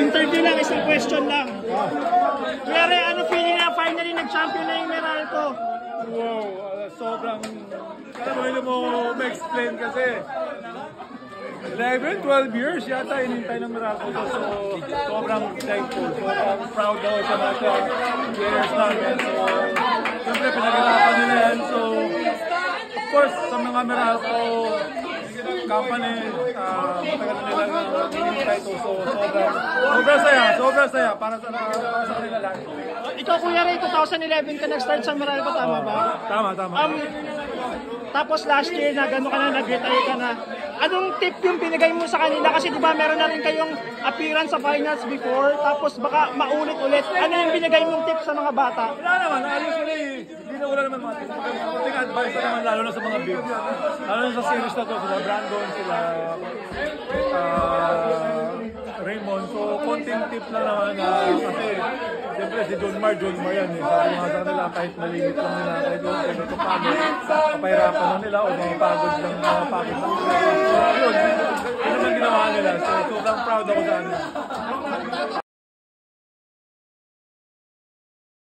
Interview lang, isang question lang. Kuya Ray, ano feeling na finally nag-champion na yung Meralco? Wow, sobrang, ano mo ma-explain kasi 11, 12 years yata inintay ng Meralco. So, sobrang thankful. Sobrang proud ako sa mga players namin. So, siyempre pinag-arapan nila yan. So, of course, sa mga Meralco company, matagal na nilang inintay ito. So, sobrang saya para sa kanila lahat. Ikaw Kuya Ray, 2011 ka nag-start sa Meralco, tama ba? Tama. Tapos last year na gano'n ka na, nag-retire ka na. Anong tip yung binigay mo sa kanila? Kasi di ba meron na rin kayong appearance sa finals before, tapos baka maulit-ulit. Ano yung binigay mong tip sa mga bata? Wala naman, usually, wala naman mga tip. Kunting advice na naman, lalo na sa mga big. Lalo na sa series na to, sila Brandon, sila Raymond. So, konting tip lang naman na, kasi siyempre si John Mar yan eh. Sabi nga sa kanila, kahit malimit lang nila, kahit doon, kahit ito pagod, kapahirapan lang nila o mga pagod lang, mga pagod lang nila. So, yun naman ginawa nila. So, sobrang proud ako sa kanila.